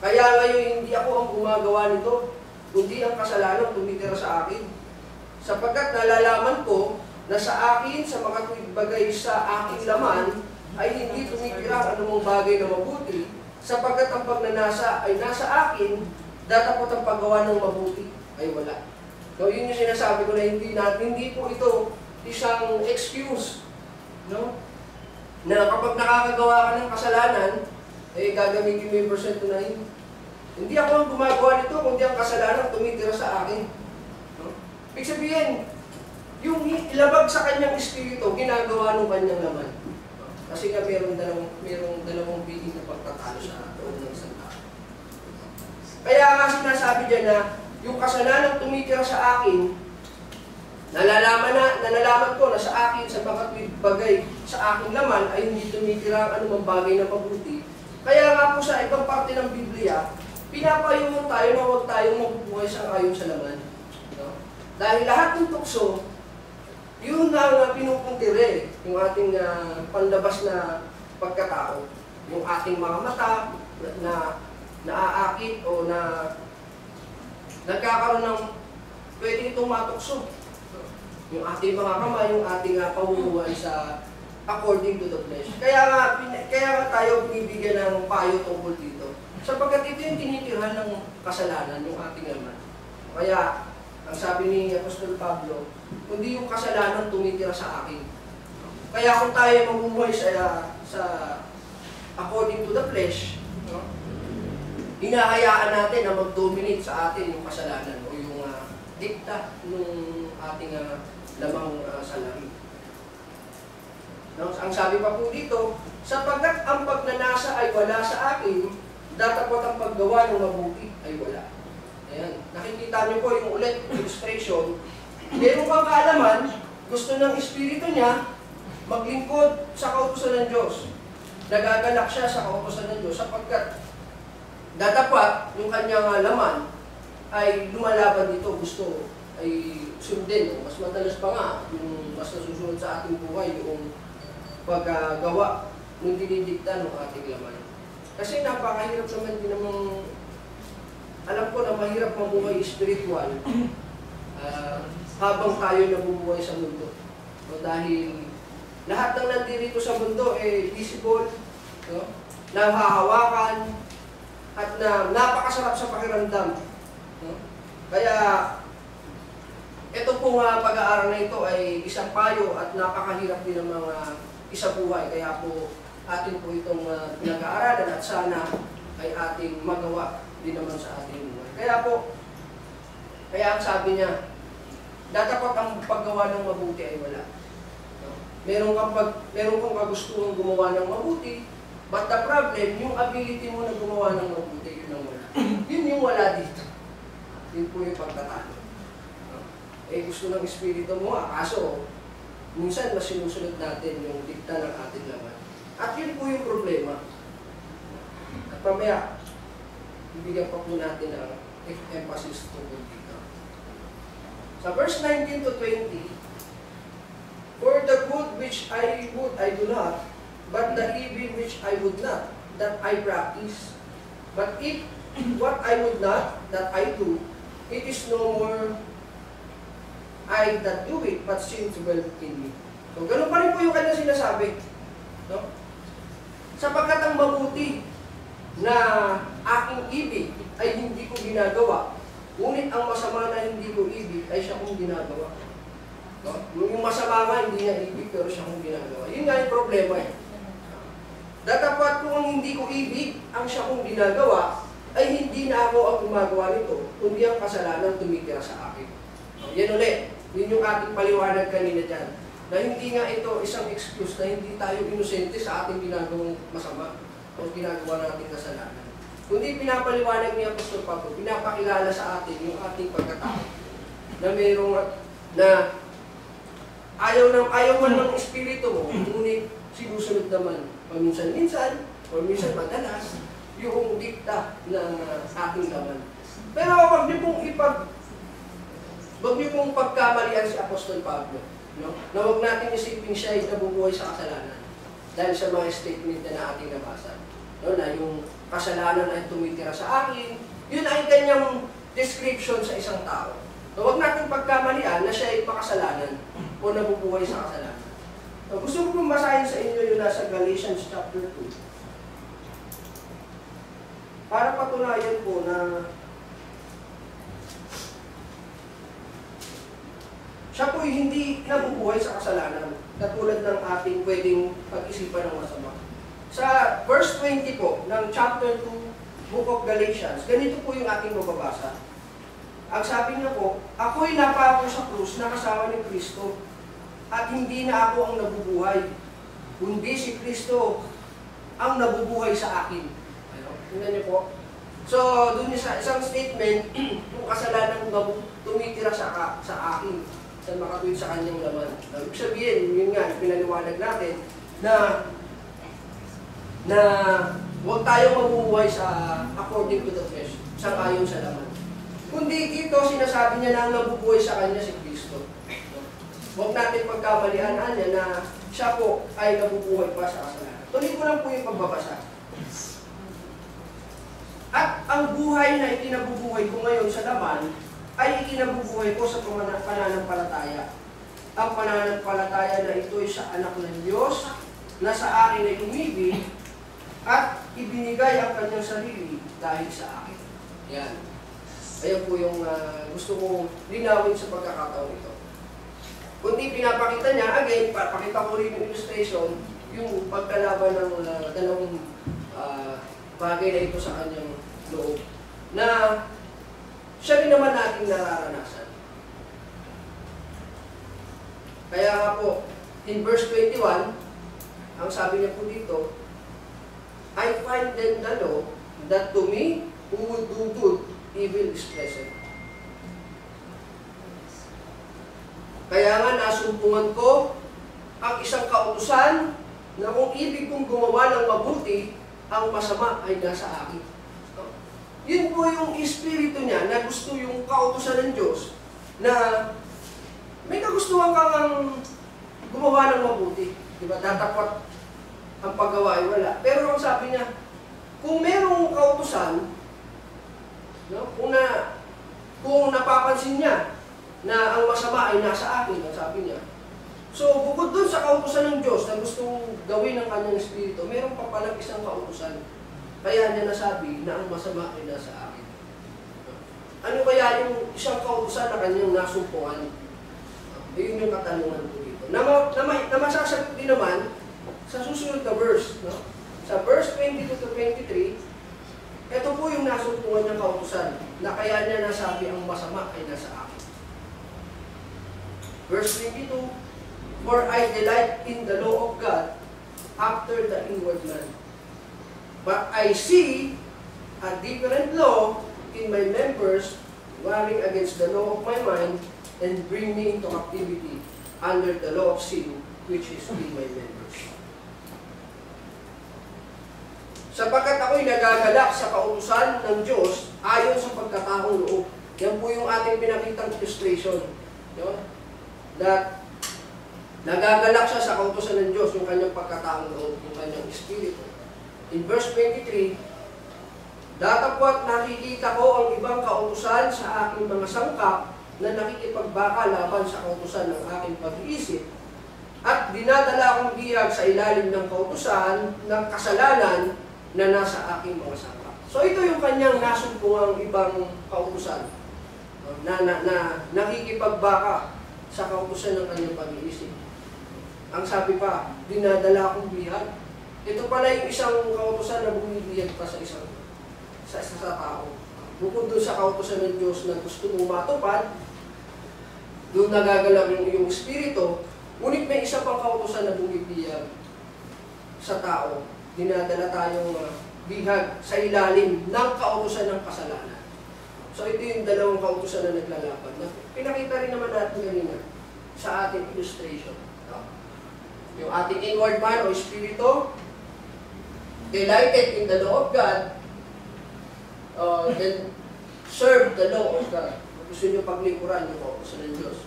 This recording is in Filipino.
Kaya ngayon hindi ako ang gumagawa nito, kundi ang kasalanan tumitira sa akin. Sapagkat nalalaman ko na sa akin, sa mga bagay sa aking laman, ay hindi tumitira ang anumang bagay na mabuti, sapagkat ang pagnanasa ay nasa akin, datapot ang paggawa ng mabuti ay wala. So yun yung sinasabi ko na hindi po ito isang excuse, no? Na kapag nakakagawa ka ng kasalanan, eh gagamitin mo yung verse 29. Hindi ako ang gumagawa nito, kundi ang kasalanan tumitira sa akin. No? Ibig sabihin, yung ilabag sa kanyang espiritu, ginagawa ng kanyang laman. Kasi nga merong dalawang bihin na pagtatalo sa loob ng isang tao. Kaya nga sinasabi dyan na yung kasalanan tumitira sa akin, nalalaman ko na sa akin, sa mga bagay sa aking laman ay hindi tumitira ang anumang bagay na mabuti. Kaya nga po sa ibang parte ng Biblia, pinapayungan tayo na huwag tayong mabubuhay sa ayon sa laman. No? Dahil lahat ng tukso, yun ang pinupuntire, yung ating panlabas na pagkatao. Yung ating mga mata na naaakit o na nagkakaroon ng pwede itong matukso. Yung ating mga kamay, yung ating pamumuhay sa according to the flesh. Kaya nga tayo binibigyan ng payo tungkol dito. Sapagkat ito yung tinitirhan ng kasalanan, yung ating laman. Kaya, ang sabi ni Apostol Pablo, kundi yung kasalanan tumitira sa akin. Kaya kung tayo mamumuhay sa according to the flesh, no? Hinahayaan natin na mag-dominate sa atin yung kasalanan o yung dikta ng ating lamang salari. No? Ang sabi pa po dito, sapagkat ang pagnanasa ay wala sa akin, datapot ang paggawa ng mabuti ay wala. Ayan. Nakikita niyo po yung ulit, illustration. Meron kang kaalaman, gusto ng espiritu niya, maglingkod sa kautusan ng Diyos. Nagagalak siya sa kautusan ng Diyos sapagkat datapat yung kanyang laman ay lumalaban dito, gusto ay sundin. Mas madalas pa nga, yung mas nasusunod sa ating buhay, yung paggawa ng dinidikta ng ating laman. Kasi napakahirap naman din namang, alam ko na mahirap mabuhay spiritual habang tayo nabubuhay sa mundo. No, dahil lahat ng nandirito sa mundo ay visible, no? Nahahawakan, at napakasarap sa pakiramdam. No? Kaya, ito pong pag-aaral na ito ay isang payo at napakahirap din ng mga isabuhay. Kaya po, atin po itong pinag-aaralan at sana ay ating magawa din naman sa ating buhay. Kaya ang sabi niya, datapot ang paggawa ng mabuti ay wala. No? Meron kang kagustuhan gumawa ng mabuti, but the problem, yung ability mo na gumawa ng mabuti, yun ang wala. Yun yung wala dito. Yun po yung pagtatalo. No? Eh gusto ng espiritu mo, kaso minsan mas sinusunod natin yung dikta ng ating laman. At yun po yung problema. At mamaya, ibigyan pa po natin ang emphasis tungkol dito. Sa verse 19 to 20, for the good which I would, I do not, but the evil which I would not, that I practice. But if what I would not, that I do, it is no more I that do it, but sin dwelleth in me. So, ganun pa rin po yung kanyang sinasabi. No? Sapagkat ang mabuti na aking ibig ay hindi ko ginagawa, ngunit ang masama na hindi ko ibig ay siya kong ginagawa. No? Yung masama nga hindi niya ibig, pero siya kong ginagawa. Yun nga yung problema eh. Datapat kung ang hindi ko ibig, ang siya kong ginagawa, ay hindi na ako ang gumagawa nito, kundi ang kasalanan tumitira sa akin. So, yan ulit. Yun yung ating paliwanag kanina dyan. Na hindi nga ito isang excuse na hindi tayo inosente sa ating ginagawang masama o ginagawa nating kasalanan. Kundi pinapaliwanag ni Apostol Pablo, pinapakilala sa atin yung ating pagkatao na mayroong na ayaw man ng espiritu mo, ngunit sinusunod naman paminsan-minsan o minsan madalas yung dikta ng ating laman. Pero wag niyo pong pagkamalian si Apostol Pablo. No? Na huwag natin isipin siya ay nabubuhay sa kasalanan dahil sa mga statement na ating nabasa. No, na yung kasalanan ay tumitira sa akin. Yun ay kanyang description sa isang tao. So, huwag natin pagkamalian na siya ay makasalanan o nabubuhay sa kasalanan. So, gusto ko pong basahin sa inyo yung nasa Galatians chapter 2. Para patunayan po na siya po hindi nabubuhay sa kasalanan, katulad ng ating pwedeng pag-isipan ng masama. Sa verse 20 po ng chapter 2, Book of Galatians, ganito po yung ating mababasa. Ang sabi niya po, ako'y napako sa krus na kasama ni Kristo, at hindi na ako ang nabubuhay, kundi si Kristo ang nabubuhay sa akin. Tingnan niyo po. So, dun sa isang statement, yung kasalanan ko tumitira sa akin, sa makatuwid sa kanyang laman. Ibig sabihin, yun nga, pinaliwanag natin, na huwag tayong mabubuhay sa according to the flesh, sa ayon sa laman. Kundi dito, sinasabi niya na ang nabubuhay sa kanya si Kristo. Huwag natin pagkamalian niya na siya po ay nabubuhay pa sa kasalanan. Tuloy ko lang po yung pagbabasa. At ang buhay na ikinabubuhay ko ngayon sa laman ay ikinabubuhay ko sa pananampalataya. Ang pananampalataya na ito ay sa anak ng Diyos na sa akin ay umibig at ibinigay ang kanyang sarili dahil sa akin. Yan. Ayan po yung gusto kong linawin sa pagkakataon ito. Kundi pinapakita niya, again, pakita ko rin yung illustration, yung pagkalaban ng dalawang bagay na ito sa kanyang loob, na siya rin naman natin nararanasan. Kaya nga po, in verse 21, ang sabi niya po dito, I find then the law that to me who would do good, evil is present. Kaya nga nasumpungan ko ang isang kautusan na kung ibig kong gumawa ng mabuti, ang masama ay nasa akin. Yun po yung espiritu niya na gusto yung kautusan ng Diyos na may kagustuhan kang gumawa ng mabuti. Diba? Tatapat ang paggawa ay wala. Pero ang sabi niya, kung merong kautusan, no, kung napapansin niya na ang masama ay nasa akin, ang sabi niya. So, bukod dun sa kautusan ng Diyos na gustong gawin ng kanyang espiritu, meron pa palang isang kautusan. Kaya niya nasabi na ang masama ay nasa akin. Ano kaya yung isang kautusan na kanyang nasumpungan? Yun yung katanungan ko dito. Na masasagot din naman sa susunod na verse. No? Sa verse 22 to 23, ito po yung nasumpungan niyang kautusan na kaya niya nasabi ang masama ay nasa akin. Verse 22, for I delight in the law of God after the inward man. But I see a different law in my members, warring against the law of my mind, and bring me into captivity under the law of sin, which is in my members. Sapagkat ako'y nagagalak sa kautusan ng Diyos ayon sa pagkataong loob. Yan po yung ating pinakitang illustration. No? That nagagalak siya sa kautusan ng Diyos, yung kanyang pagkataong loob, yung kanyang espiritu. In verse 23, datapwat nakikita ko ang ibang kautusan sa aking mga sangkap na nakikipagbaka laban sa kautusan ng aking pag-iisip at dinadala akong bihag sa ilalim ng kautusan ng kasalanan na nasa aking mga sangkap. So ito yung kanyang nasumpungang ibang kautusan na nakikipagbaka sa kautusan ng kanyang pag-iisip. Ang sabi pa, dinadala akong bihag. Ito pala yung isang kautusan na bumibiyag pa sa tao. Bukod doon sa kautusan ng Diyos na gusto mong matupad, doon nagagalaw yung iyong espiritu, ngunit may isa pang kautusan na bumibiyag sa tao. Dinadala tayong bihag sa ilalim ng kautusan ng kasalanan. So ito yung dalawang kautusan na naglalaban. Pinakita rin naman natin kanina sa ating illustration. Yung ating inward man o espiritu, delighted in the law of God, then serve the law of God. Gusto nyo paglingkuran yung kautusan ng Diyos.